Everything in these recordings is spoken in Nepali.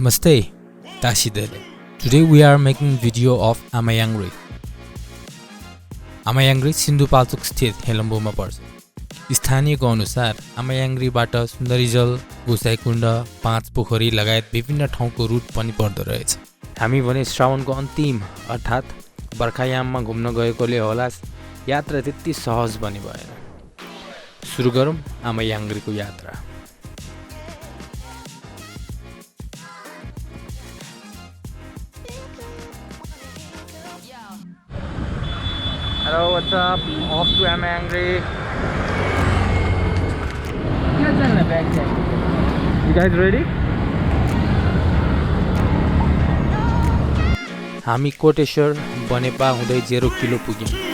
Namaste, Tasidele. Today we are making video of Ama Yangri. Ama Yangri Sindhupalchok स्थित हेलम्बुमा पर्छ। स्थानीयको अनुसार आमा याङ्ग्रीबाट सुन्दरी जल, गोसाइकुण्ड, 5 पोखरी लगायत विभिन्न ठाउँको रुट पनि पर्दो रहेछ। हामी भने श्रावणको अन्तिम अर्थात् बर्खायाममा घुम्न गएकोले होला यात्रा त्यति सहज पनि भएन। सुरु गरौँ आमा याङ्ग्रीको यात्रा। Hello, what's up? Off to Ama Yangri. You guys ready? हामी कोटेश्वर बनेपा हुँदै 0 किलो पुग्यौं।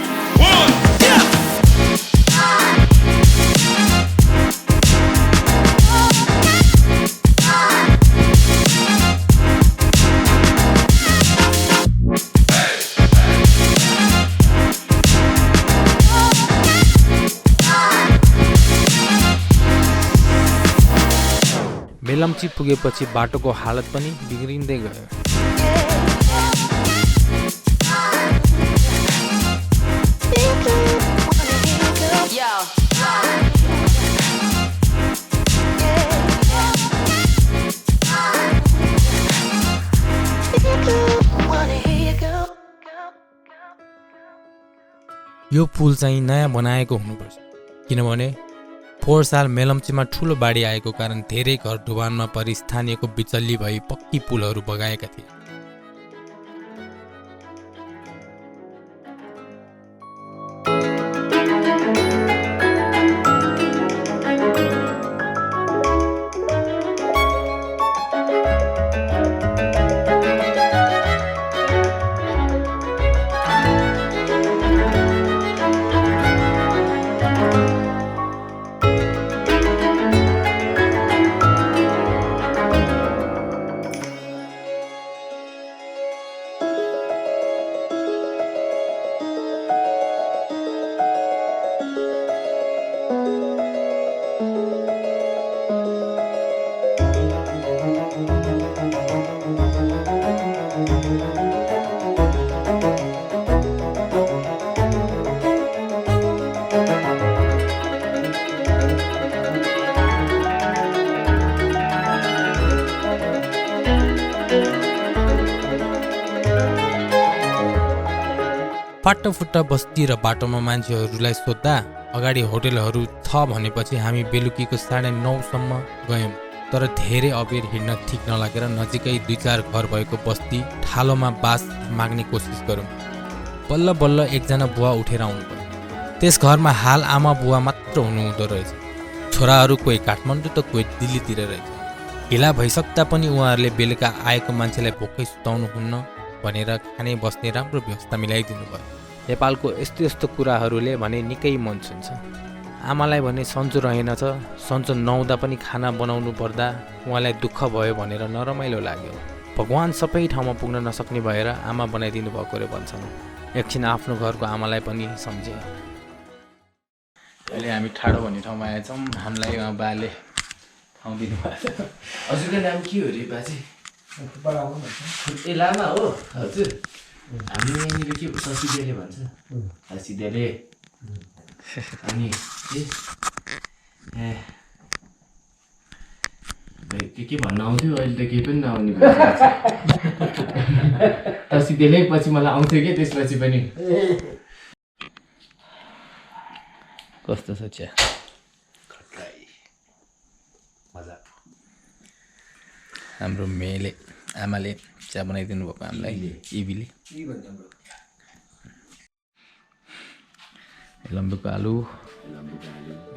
मेलम्ची पुगेपछि बाटोको हालत पनि बिग्रिँदै गयो। यो पुल चाहिँ नयाँ बनाएको हुनुपर्छ किनभने 4 साल मेलम्चीमा ठुलो बाढी आएको कारण धेरै घर डुबानमा परि स्थानीयको बिचल्ली भई पक्की पुलहरू बगाएका थिए। फाटाफुट्टा बस्ती र बाटोमा मान्छेहरूलाई सोद्धा अगाडि होटलहरू छ भनेपछि हामी बेलुकीको 9:30 सम्म गयौं। तर धेरै अबेर हिँड्न ठिक नलागेर नजिकै 2-4 घर भएको बस्ती ठालोमा बास माग्ने कोसिस गर्यौं। बल्ल बल्ल एकजना बुवा उठेर आउनुभयो। त्यस घरमा हाल आमा बुवा मात्र हुनुहुँदो रहेछ। छोराहरू कोही काठमाडौँ त कोही दिल्लीतिर रहेछ। ढिला भइसक्दा पनि उहाँहरूले बेलुका आएको मान्छेलाई भोकै सुताउनु हुन्न भनेर खाने बस्ने राम्रो व्यवस्था मिलाइदिनु भयो। नेपालको यस्तो कुराहरूले भने निकै मन छुन्छ। आमालाई भने सन्चो रहेनछ। सन्चो नहुँदा पनि खाना बनाउनु पर्दा उहाँलाई दुःख भयो भनेर नरमाइलो लाग्यो। भगवान सबै ठाउँमा पुग्न नसक्ने भएर आमा बनाइदिनु भएको रे भन्छन्। एकछिन आफ्नो घरको आमालाई पनि सम्झे। अहिले हामी ठाडो भन्ने ठाउँमा आएछौँ। हामीलाई उहाँ बाले ठाउँ दिनुभएको छ। हजुरको नाम के हो रे बाजे? ए लामा हो हजुर। हामी यहाँनिर के ससिदेले भन्छ ससिदेले अनि के भन्न आउँथ्यो अहिले त केही पनि नआउने ससिदेले पछि मलाई आउँथ्यो कि त्यसपछि पनि कस्तो छ चिया मजा। हाम्रो मेले आमाले चिया बनाइदिनु भएको हामीलाई इबीले हेलम्बुको आलु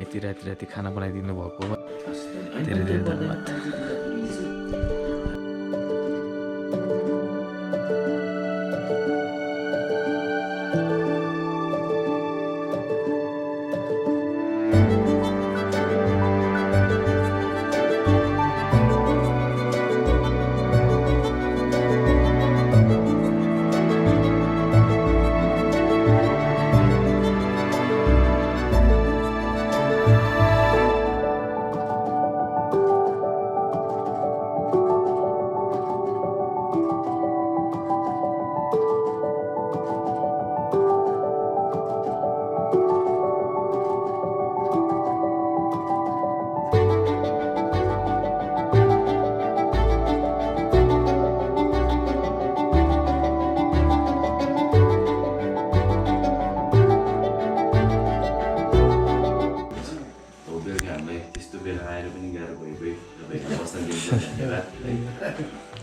यति राति खाना बनाइदिनु भएको धेरै धेरै धन्यवाद।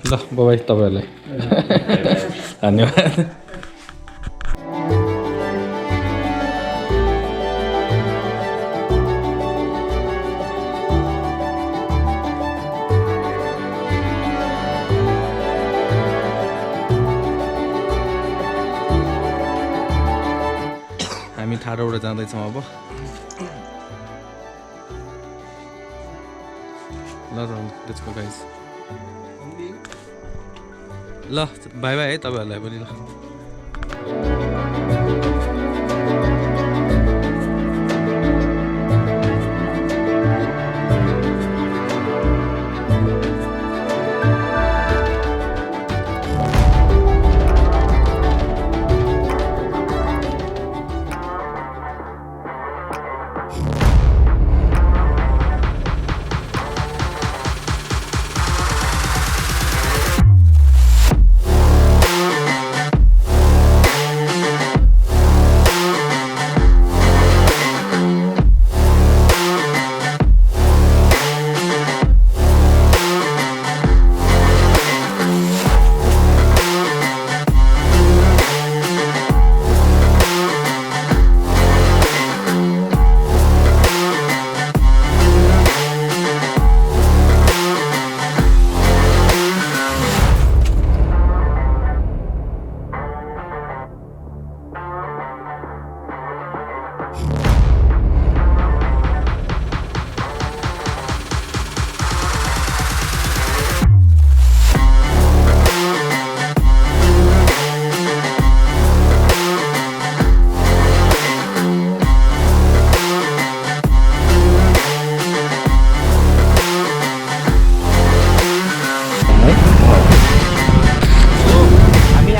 ल बाबाई तपाईँहरूलाई धन्यवाद। हामी ठाडोबाट जाँदैछौँ अब। ल लेट्स गो गाइस। ल बाई बाई है तपाईँहरूलाई पनि। ल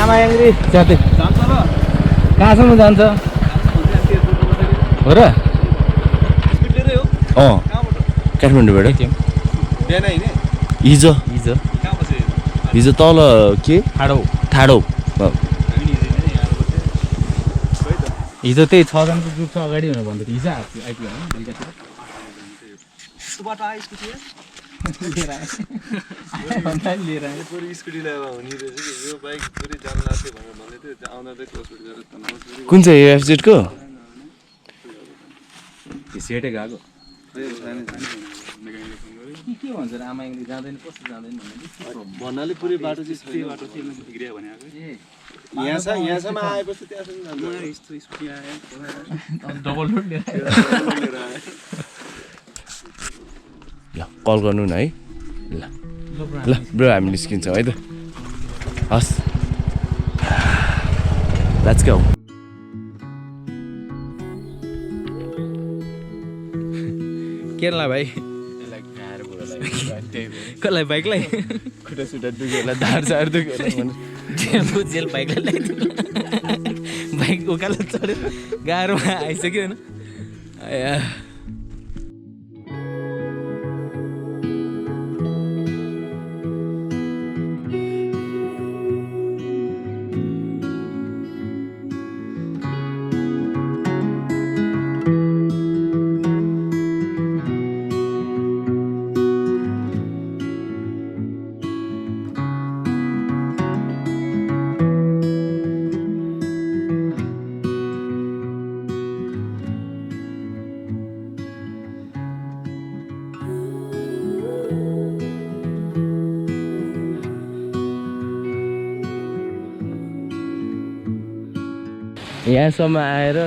आमा याङ्ग्री जाँदै जान्छ र कहाँसम्म जान्छ हो र? काठमाडौँबाट हिजो हिजो तल के ठाडो हिजो त्यही 6 जनाको ग्रुप छ अगाडि भनेर भन्दै हिजो आइपुग्यो कुन चाहिँ एफजेड को सेटै गएको के भन्छ र आमा याङ्ग्री जाँदैन कस्तो जाँदैन भन्नाले पुरै बाटो चाहिँ छैन बाटो चाहिँ बिग्रियो भने यहाँसम्म आएपछि त्यहाँसम्म डबल लोड लिएर ल कल गर्नु न है। ल ल ब्रो हामी निस्किन्छौँ है त। हस् लेट्स गो। केरला भाइ कसलाई बाइकलाई खुट्टा सुट्टा दुख्यो होला धार चार दुख्यो होला जेल बाइकलाई बाइक उकालो चढ्यो गाह्रोमा आइसक्यो होइन। यहाँसम्म आएर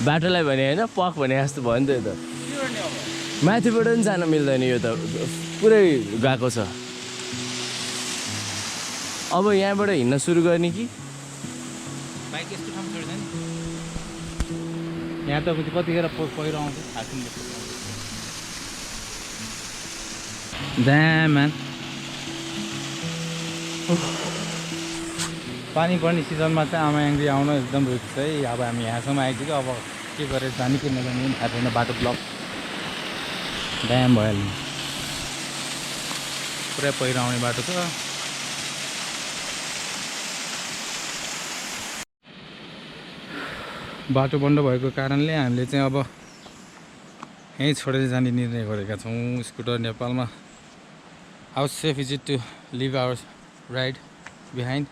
बाटोलाई भने होइन पक भने जस्तो भयो नि त। यो त माथिबाट पनि जान मिल्दैन, यो त पुरै गएको छ। अब यहाँबाट हिँड्न सुरु गर्ने कि बाइक यस्तो ठाउँ छोड्दैन यहाँ त कतिखेर पहिरो आउँछ ड्याम पानी पर्ने सिजनमा चाहिँ आमा याङ्ग्री आउन एकदम रुचि छ है। अब हामी यहाँसम्म आइसक्यो, अब के गरेर जाने कि नजाने पनि थाहा छैन। बाटो ब्लक ड्याम भइहाल्यो, पुरै पहिरो आउने बाटो छ। बाटो बन्द भएको कारणले हामीले चाहिँ अब यहीँ छोडेर जाने निर्णय गरेका छौँ स्कुटर नेपालमा। How safe is it to leave our ride behind?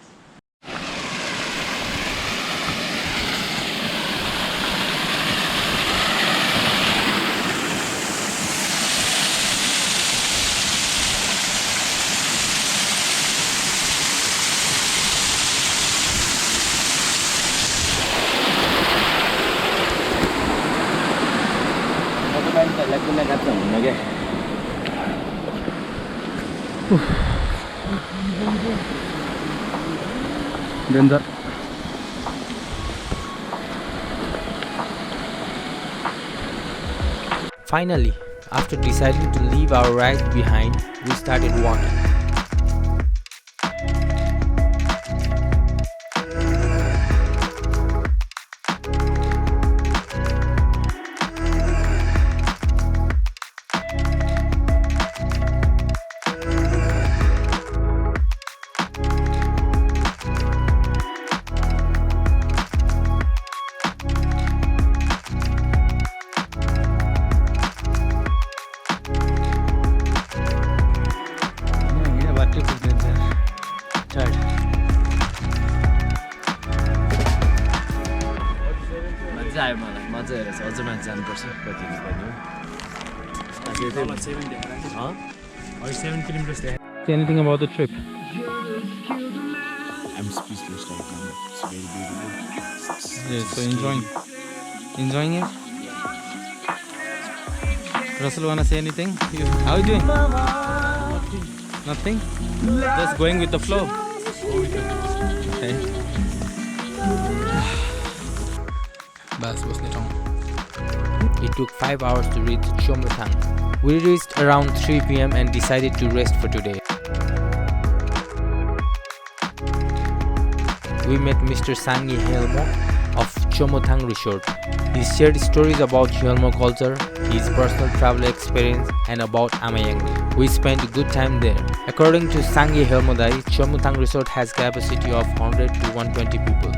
Danger. Finally, after deciding to leave our ride behind, we started walking. आयो मलाई मजा हेरेर अझ माथि जानुपर्छ कति Anything about the trip? I'm speechless right now. It's very beautiful. Yeah, so enjoying it? Russell, wanna say anything? How are you doing? Nothing? Just going with the flow. Okay. It took 5 hours to reach Chomythang. We reached around 3 PM and decided to rest for today. We met Mr. Helambu of Chomythang Resort. He shared stories about Helambu culture, his personal travel experience, and about Ama Yangri. We spent a good time there. According to Helambu, Chomythang Resort has capacity of 100 to 120 people.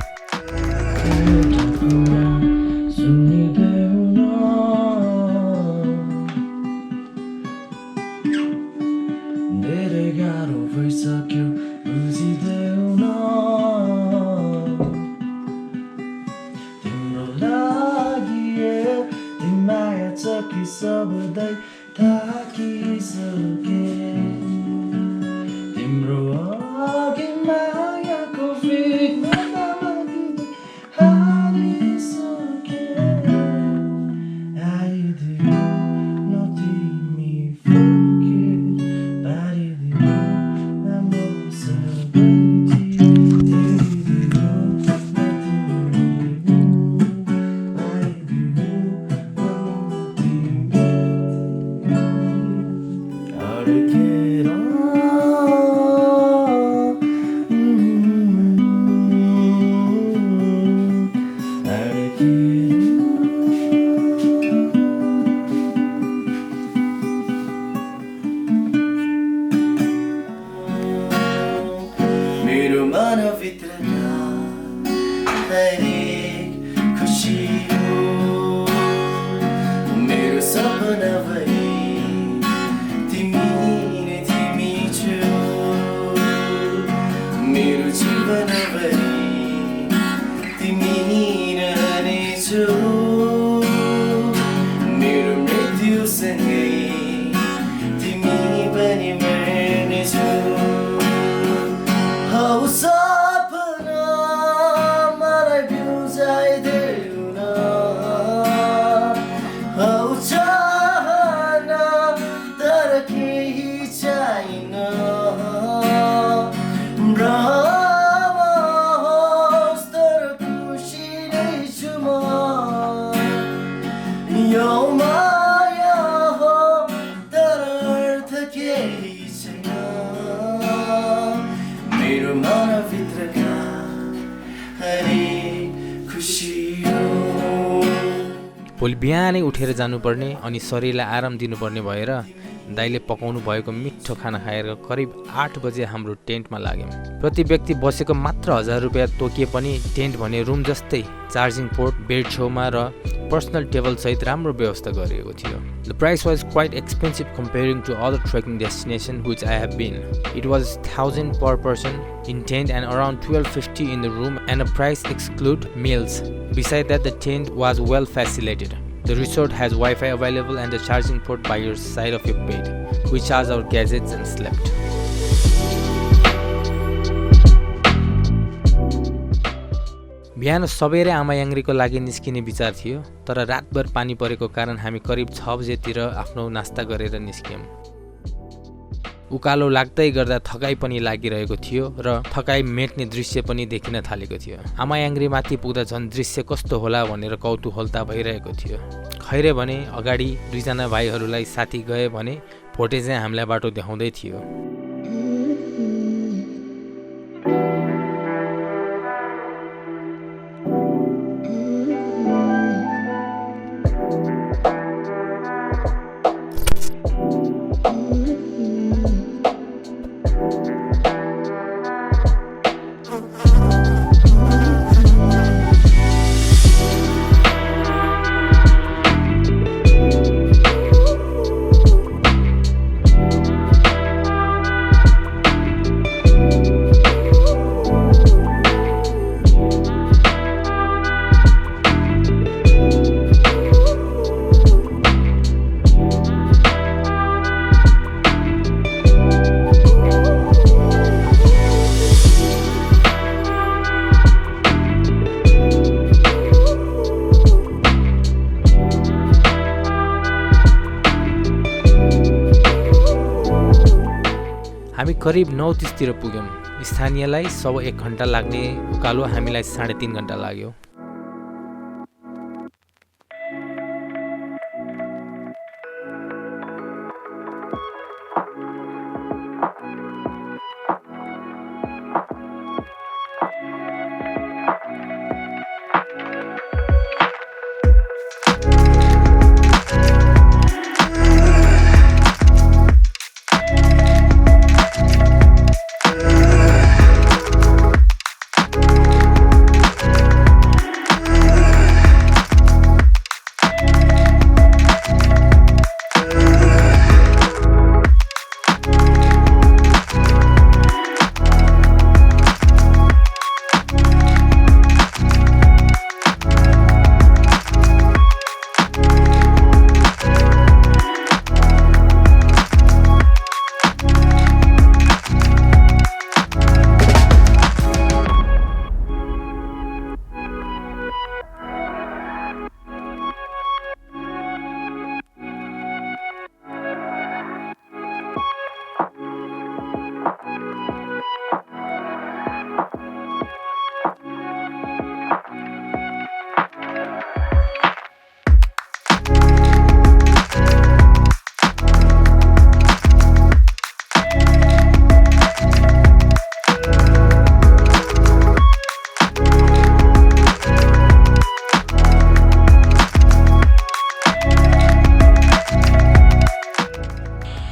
भोलि बिहानै उठेर जानुपर्ने अनि शरीरलाई आराम दिनुपर्ने भएर दाइले पकाउनु भएको मिठो खाना खाएर करिब 8 बजे हाम्रो टेन्टमा लाग्यौँ। प्रति व्यक्ति बसेको मात्र 1000 रुपियाँ तोकिए पनि टेन्ट भने रुम जस्तै चार्जिङ पोर्ट, बेड छेउमा र पर्सनल टेबल सहित राम्रो व्यवस्था गरिएको थियो। The price was quite expensive comparing to other trekking destination which I have been. It was 1000 per person in tent and around 1250 in the room, and a price exclude meals. Beside that, the tent was well facilitated. The resort has Wi-Fi available and a charging port by your side of your bed. We charged our gadgets and slept. बिहान सबेरै आमा याङ्ग्रीको लागि निस्किने विचार थियो, तर रातभर पानी परेको कारण हामी करिब 6 बजेतिर आफ्नो नास्ता गरेर निस्क्यौँ। उकालो लाग्दै गर्दा थकाइ पनि लागिरहेको थियो र थकाइ मेट्ने दृश्य पनि देखिन थालेको थियो। आमा याङ्ग्री माथि पुग्दा झन् दृश्य कस्तो होला भनेर कौतूहलता भइरहेको थियो। खैरे भने अगाडि 2 जना भाइहरूलाई साथी गए भने भोटे चाहिँ हामीलाई बाटो देखाउँदै थियो। हामी करिब 9:30 तिर पुग्यौँ। स्थानीयलाई 1.25 घण्टा लाग्ने उकालो हामीलाई 3.5 घण्टा लाग्यो।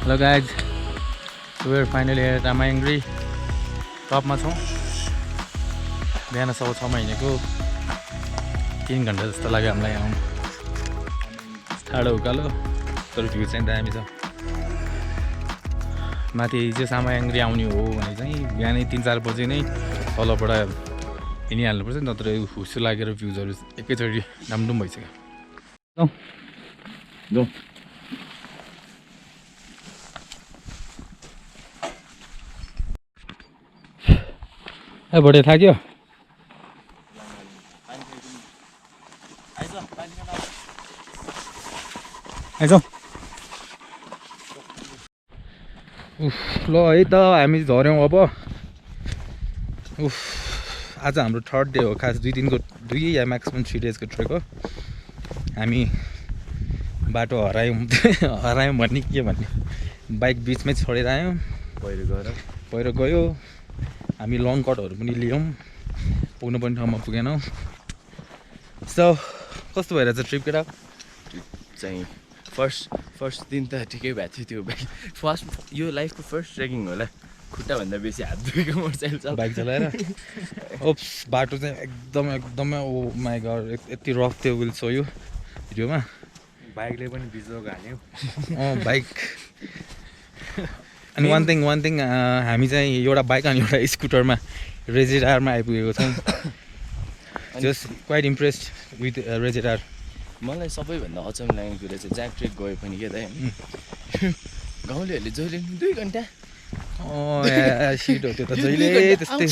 Hello guys, so we're finally here at Ama Yangri. टपमा छौँ। बिहान 6:30 हिँडेको 3 घण्टा जस्तो लाग्यो हामीलाई आउनु। ठाडो उकालो तर भ्यू चाहिँ दामी छ। माथि चाहिँ आमा याङ्ग्री आउने हो भने चाहिँ बिहानै 3-4 बजे नै तलबाट हिँडिहाल्नुपर्छ, नत्र हुस्सु लागेर भ्यूजहरू एकैचोटि डामडुम भइसक्यो। ए बढे थाक्यो आइज ल है त हामी झऱ्यौँ अब। आज हाम्रो 3rd डे हो, खास 2 दिनको 2 या म्याक्सिमम 3 डेजको ट्रेक हो। हामी बाटो हरायौँ भन्ने के भन्ने, बाइक बिचमै छोडेर आयौँ, पहिरो गयो। हामी लङ कटहरू पनि लियौँ, पुग्नुपर्ने ठाउँमा पुगेनौँ। सो कस्तो भइरहेछ ट्रिप केटा? चाहिँ फर्स्ट दिन त ठिकै भएको थियो त्यो बाइक फर्स्ट यो लाइफको फर्स्ट ट्रेकिङ होला खुट्टाभन्दा बेसी हात दुखेको मोटरसाइकल बाइक चलाएर ओप्स बाटो चाहिँ एकदमै ओ माई गड यति रफ थियो विल सो यो भिडियोमा बाइकले पनि बिजोग हाल्यो बाइक अनि वान थिङ हामी चाहिँ एउटा बाइक अनि एउटा स्कुटरमा रेजेडारमा आइपुगेको छौँ जस्ट क्वाइट इम्प्रेस्ड विथ रेजेडार मलाई सबैभन्दा अचम्म लाग्ने कुरा चाहिँ ज्याक ट्रेक गयो पनि के त गाउँलेहरूले जहिले 2 घन्टा सिट हो त्यो त जहिले त्यस्तै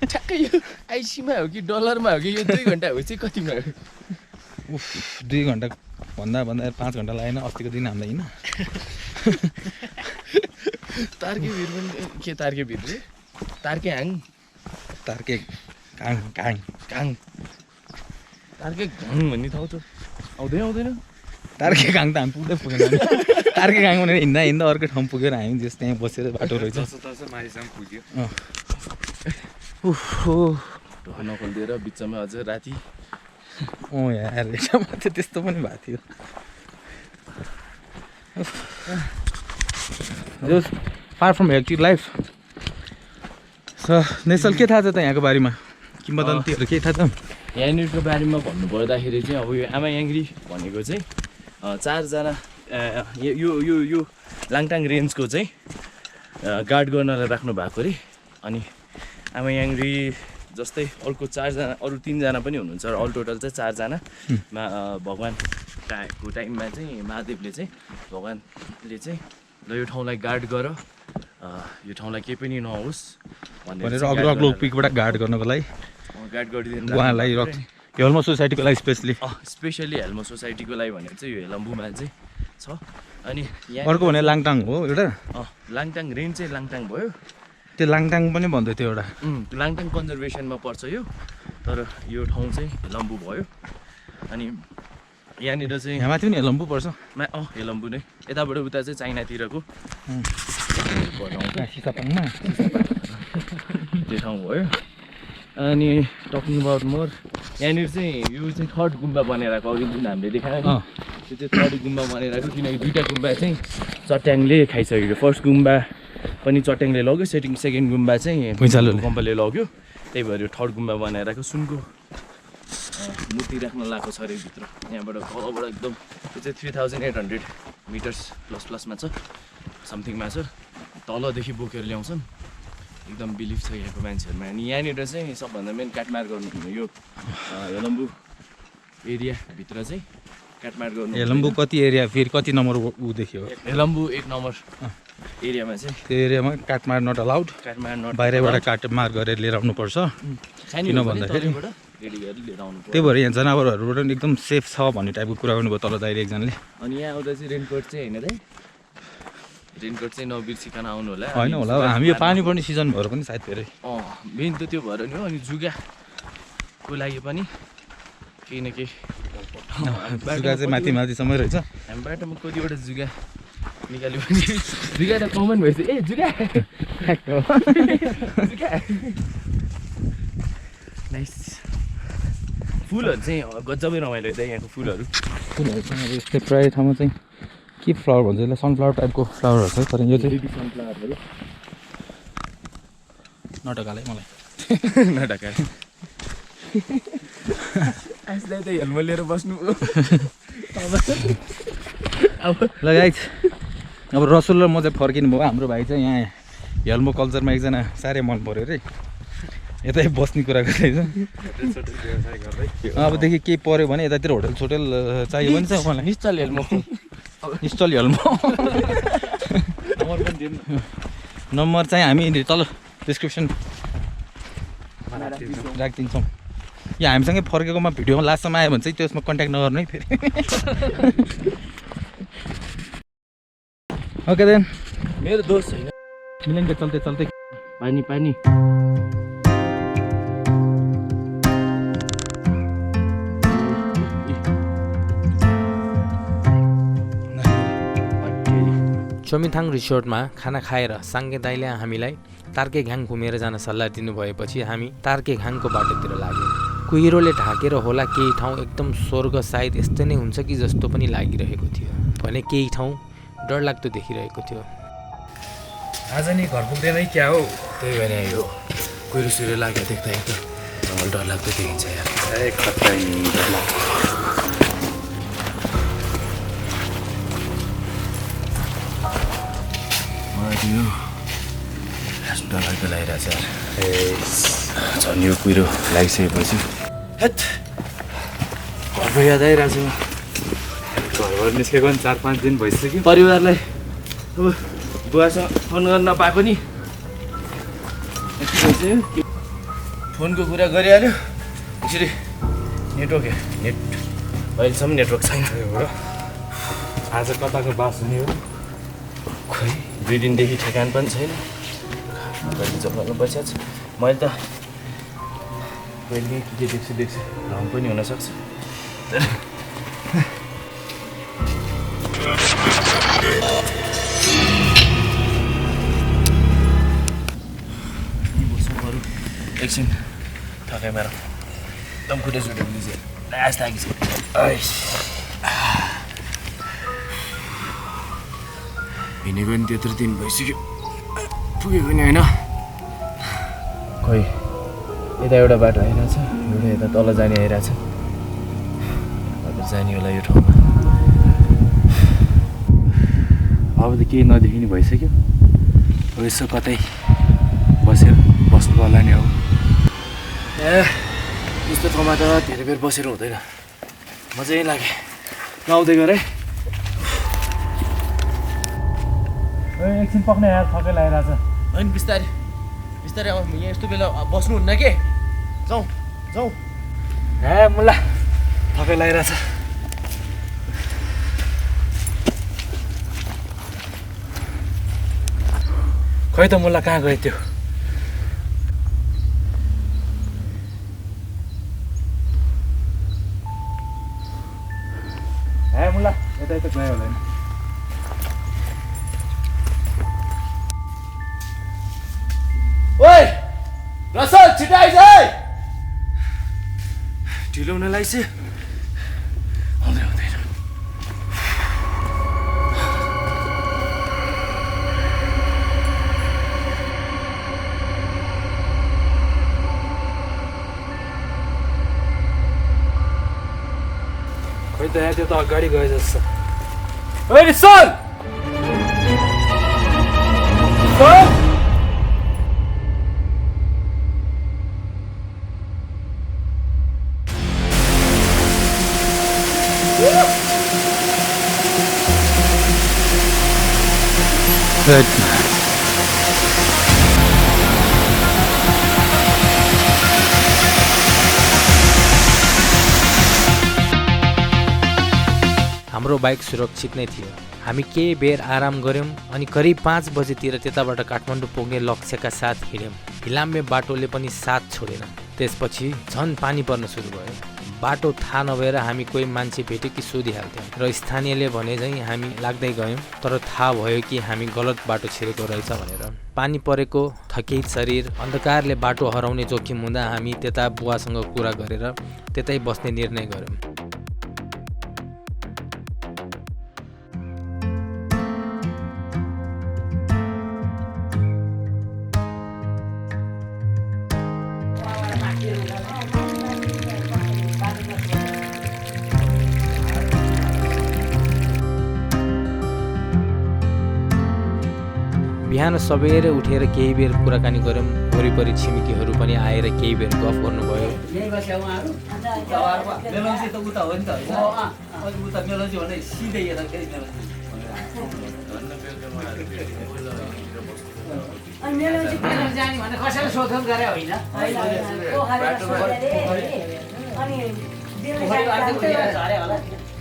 ठ्याक्कै यो आइसीमा हो कि डलरमा हो कि यो 2 घन्टा हो चाहिँ कतिमा हो उफ 2 घन्टा भन्दा 5 घन्टा लागेन अस्तिको दिन हामीलाई होइन तार्केभिर पनि के तार्केभिर रे तार्केहाङ तार्केघाङ तार्केघाङ भन्ने ठाउँ त आउँदैन तार्केघाङ त हामी पुग्दै पुगेन तार्केघाङ भनेर हिँड्दा अर्को ठाउँ पुगेर हामी जस त्यहाँ बसेर बाटो रहेछ माथिसम्म पुग्यो ढोका नखोलिदिएर बिचमा अझ राति यार रेटामा चाहिँ त्यस्तो पनि भएको थियो just far from hectic life स नेसल के थाहा छ त यहाँको बारेमा किम्बदन्तीहरू के थाहा छ यहाँनिरको बारेमा भन्नुपर्दाखेरि चाहिँ अब यो आमा याङ्ग्री भनेको चाहिँ 4 जना यो लाङटाङ रेन्जको चाहिँ गार्ड गर्नलाई राख्नु भएको अरे अनि आमा याङ्ग्री जस्तै अर्को 4 जना अरू 3 जना पनि हुनुहुन्छ र अल टोटल चाहिँ 4 जना भगवानको टाइममा चाहिँ महादेवले चाहिँ भगवानले चाहिँ ल यो ठाउँलाई गार्ड गर यो ठाउँलाई केही पनि नहोस् भनेर अग्लो पिकबाट गार्ड गर्नको लागि गार्ड गरिदिनु उहाँलाई हेल्मो सोसाइटीको लागि स्पेसली हेल्मो सोसाइटीको लागि भनेको चाहिँ यो हेलम्बुमा चाहिँ छ अनि अर्को भने लाङटाङ हो एउटा लाङटाङ रेन्ज चाहिँ लाङटाङ भयो त्यो लाङटाङ पनि भन्दै थियो एउटा लाङटाङ कन्जर्भेसनमा पर्छ यो तर यो ठाउँ चाहिँ हेलम्बु भयो अनि यहाँनिर चाहिँ यहाँ माथि पनि हेलम्बु पर्छ हेलम्बु नै यताबाट उता चाहिँ चाइनातिरको सिसापाङमा त्यो ठाउँ भयो अनि टकिङ अबाउट मोर यहाँनिर चाहिँ यो चाहिँ 3rd गुम्बा बनिरहेको अघि जुन हामीले देखायो नि त्यो चाहिँ 3rd गुम्बा बनिरहेको किनकि 2टा गुम्बा चाहिँ चट्याङले खाइसकेको फर्स्ट गुम्बा पनि चट्याङले लग्यो सेकेन्ड गुम्बा चाहिँ भूकम्पले लग्यो त्यही भएर यो 3rd गुम्बा बनाइरहेको सुनको मूर्ति राख्न लगाएको छ अरे भित्र यहाँबाट तलबाट एकदम त्यो चाहिँ 3800 मिटर्स प्लसमा छ समथिङमा छ तलदेखि बोकेर ल्याउँछन् एकदम बिलिभ छ यहाँको मान्छेहरूमा अनि यहाँनिर चाहिँ सबभन्दा मेन काटमार गर्नु यो हेलम्बु एरियाभित्र चाहिँ काटमार गर्नु हेलम्बु कति एरिया फेरि कति नम्बर ऊदेखि हो हेलम्बु 1 नम्बर एरियामा चाहिँ त्यो एरियामा काटमार नट अलाउड बाहिरबाट काटमार गरेर लिएर आउनुपर्छ किन भन्दाखेरि त्यही भएर यहाँ जनावरहरूबाट पनि एकदम सेफ छ भन्ने टाइपको कुरा गर्नुभयो तल दाइले एकजनाले अनि यहाँ आउँदा चाहिँ रेनकोट चाहिँ होइन है रेनकोट चाहिँ नबिर्सिकन आउनु होला होइन होला हामी यो पानी पर्ने सिजन भएर पनि सायद धेरै मेन त त्यो भएर नि हो अनि जुगाको लागि पनि केही न केही जुगा चाहिँ माथिसम्मै रहेछ हामी बाटोमा कतिवटा जुगा निकाल्यो भने जुगा त कमन भएछ ए जुगा नाइस फुलहरू चाहिँ गजबै रमाइलो त यहाँको फुलहरू चाहिँ अब यस्तै प्रायः ठाउँमा चाहिँ के फ्लावर भन्छ यसलाई सनफ्लावर टाइपको फ्लावरहरू छ तर यो चाहिँ सनफ्लावरहरू नटकालै मलाई नटका आजलाई त हेलमेट लिएर बस्नु ल गाइज अब रसुल र म चाहिँ फर्किनु भयो हाम्रो भाइ चाहिँ यहाँ हेल्मो कल्चरमा एकजना साह्रै मन पऱ्यो अरे यतै बस्ने कुरा गर्दैछ अबदेखि केही पऱ्यो भने यतातिर होटल सोटल चाहियो भने चाहिँ उहाँलाई निश्चल हेल्मो नम्बर चाहिँ हामी तल डिस्क्रिप्सन राखिदिन्छौँ या हामीसँगै फर्केकोमा भिडियोमा लास्टसम्म आयो भने चाहिँ त्यसमा कन्ट्याक्ट नगर्नु है फेरि ओके देन मेरो दोष छैन मिलेंगे चलते चलते पानी पानी चोमिथाङ रिसोर्टमा खाना खाएर साङ्गे दाइले हामीलाई तार्केघ्याङ घुमेर जान सल्लाह दिनुभएपछि हामी तार्केघ्याङको बाटोतिर लाग्यौँ। कुहिरोले ढाकेर होला केही ठाउँ एकदम स्वर्ग सायद यस्तै नै हुन्छ कि जस्तो पनि लागिरहेको थियो भने केही ठाउँ डरलाग्दो देखिरहेको थियो। आज नि घर पुग्दैनै क्या हो, त्यही भएर यो कुहिरो सुहिरो लाग्यो देख्दा एकदम डरलाग्दो देखिन्छ यार। खतरा नि डरलाग्दो। यो डरलाग्दो लागिरहेछ यार। झन् यो कुहिरो लागिसकेपछि हेत् घरको याद आइरहेछ। घरबाट निस्केको पनि 4-5 दिन भइसक्यो। परिवारलाई अब बुवासँग फोन गर्न नपाएको नि फोनको कुरा गरिहाल्यो। यसरी नेटवर्क अहिलेसम्म नेटवर्क छैन। आज कताको बास हुने हो खोइ 2 दिनदेखि ठेगान पनि छैन। कहिले जपाउनु बसिहाल्छ। मैले त कहिले के देख्छु रङ पनि हुनसक्छ। तर एकछिन थकाइ मार एकदम खुट्टा सुट्यो भने चाहिँ लास थाकिन्छ। हिँडेको नि त्यत्रो दिन भइसक्यो, पुगेको नि होइन। खोइ यता एउटा बाटो आइरहेछ, एउटा यता तल जाने आइरहेछ। अब जाने होला यो ठाउँमा। अब त केही नदेखिने भइसक्यो। अब यसो कतै बसेर बस्नु पर्ला नि। अब यस्तो ठाउँमा त धेरै बेर बसेर हुँदैन, मजै लाग्यो। नआउँदै गर है। एकछिन पक्ने यार, थकै लागिरहेछ। होइन बिस्तारै बिस्तारै अब यहाँ यस्तो बेला बस्नुहुन्न के। जाउँ जाउँ। मुला थकै लागिरहेछ। खै त मुला कहाँ गयो त्यो? मुला यता यता गयो होला नि। ओइ रसल छिटो आइज है। ढिलो हुन लाग्छ। आउँदै आउँदैन। खै त यहाँ त्यो त अगाडि गयो जस्तो। ओइ रसल हाम्रो बाइक सुरक्षित नै थियो। हामी केही बेर आराम गऱ्यौँ अनि करिब 5 बजेतिर त्यताबाट काठमाडौँ पुग्ने लक्ष्यका साथ हिँड्यौँ। हिलाम्बे बाटोले पनि साथ छोडेन। त्यसपछि झन् पानी पर्न सुरु भयो। बाटो थाहा नभएर हामी कोही मान्छे भेट्यो कि सोधिहाल्थ्यौँ र स्थानीयले भने चाहिँ हामी लाग्दै गयौँ। तर थाहा भयो कि हामी गलत बाटो छिरेको रहेछ भनेर। पानी परेको थकित शरीर, अन्धकारले बाटो हराउने जोखिम हुँदा हामी त्यता बुवासँग कुरा गरेर त्यतै बस्ने निर्णय गऱ्यौँ। बिहान सबेरै उठेर केही बेर कुराकानी गऱ्यौँ। वरिपरि छिमेकीहरू पनि आएर केही बेर गफ गर्नुभयो। मेलम्ची त उता हो नि त होइन, उता मेलम्ची भन्ने सिधै यता फेरि मेलम्ची जाने भने कसैले सोधन गरे होइन।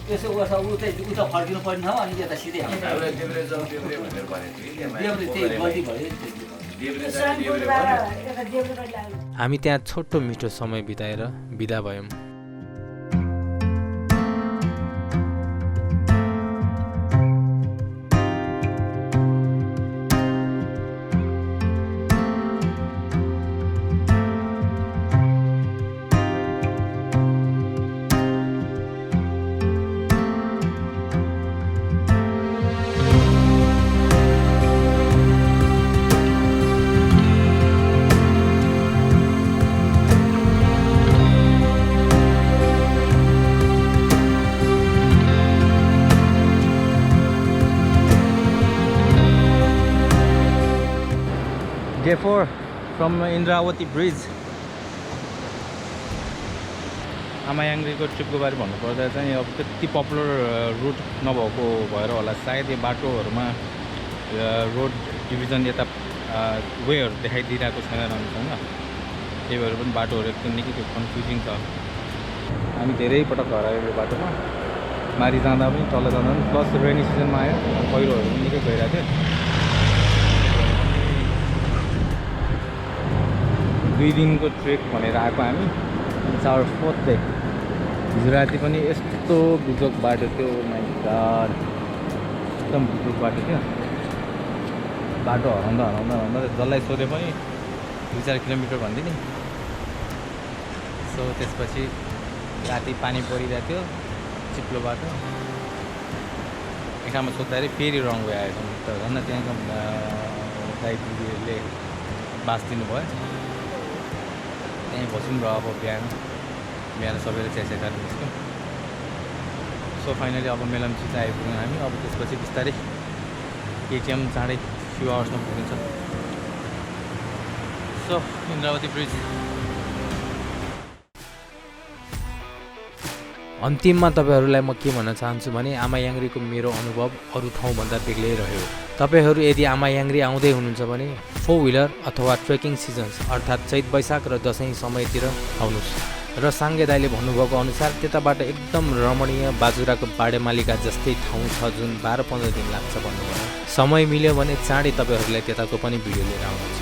यसो उता फर्किनु पर्ने ठाउँ अनि यता सिधै हामी त्यहाँ छोटो मिठो समय बिताएर बिदा भयौँ। Day 4 from Indravati Bridge. Ama Yangri को ट्रिपको बारे भन्नुपर्दा चाहिँ अब त्यति पपुलर रुट नभएको भएर होला सायद यो बाटोहरूमा रोड डिभिजन यता वेहरू देखाइदिइरहेको छैन राम्रोसँग त्यही भएर पनि बाटोहरू एकदम निकै कन्फ्युजिङ छ हामी धेरै पटक हरायो यो बाटोमा माथि जाँदा पनि तल जाँदा पनि प्लस रेनी सिजनमा आयो पहिरोहरू पनि निकै गइरहेको थियो 2 दिनको ट्रेक भनेर आएको हामी It's our 4th day. हिजो राति पनि यस्तो बुजोक बाटो थियो माइ गॉड एकदम बुजोक बाटो थियो बाटो हराउँदा जसलाई सोधे पनि 2-4 किलोमिटर भन्दै नि सो त्यसपछि राति पानी परिरहेको थियो चिप्लो बाटो एक ठाउँमा सोद्धाखेरि फेरि रङ वे आएछ त झन् त्यहाँको दाइले बास दिनुभयो त्यहीँ बसौँ र अब बिहान सबैले चिया खानु निस्क्यौँ सो फाइनली अब मेलम्ची चाहिँ आइपुग्यौँ हामी अब त्यसपछि बिस्तारै केटिएम चाँडै फ्यु आवर्समा पुगिन्छ सो इन्द्रावती ब्रिज अन्तिममा तपाईहरूलाई म के भन्न चाहन्छु भने आमा याङ्ग्रीको मेरो अनुभव अरू ठाउँभन्दा बेग्लै रह्यो तपाईहरू यदि आमा याङ्ग्री आउँदै हुनुहुन्छ भने 4 व्हिलर अथवा ट्रेकिङ सिजन्स अर्थात् चैत वैशाख र दसैँ समयतिर आउनुहोस् र साङ्गे दाइले भन्नुभएको अनुसार त्यताबाट एकदम रमणीय बाजुराको बाडेमालिका जस्तै ठाउँ छ जुन 12-15 दिन लाग्छ भन्नुभयो समय मिल्यो भने चाँडै तपाईहरूलाई त्यताको पनि भिडियो लिएर आउनुहुन्छ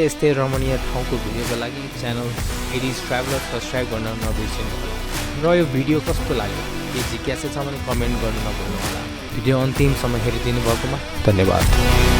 यस्तै रमणीय ठाउँको भिडियोको लागि च्यानल एडिज ट्राभलर सब्सक्राइब गर्न नबिर्सिनु होला र यो भिडियो कस्तो लाग्यो के जिज्ञासा छ भने कमेन्ट गर्न नभुल्नु होला भिडियो अन्तिमसम्म हेरिदिनु भएकोमा धन्यवाद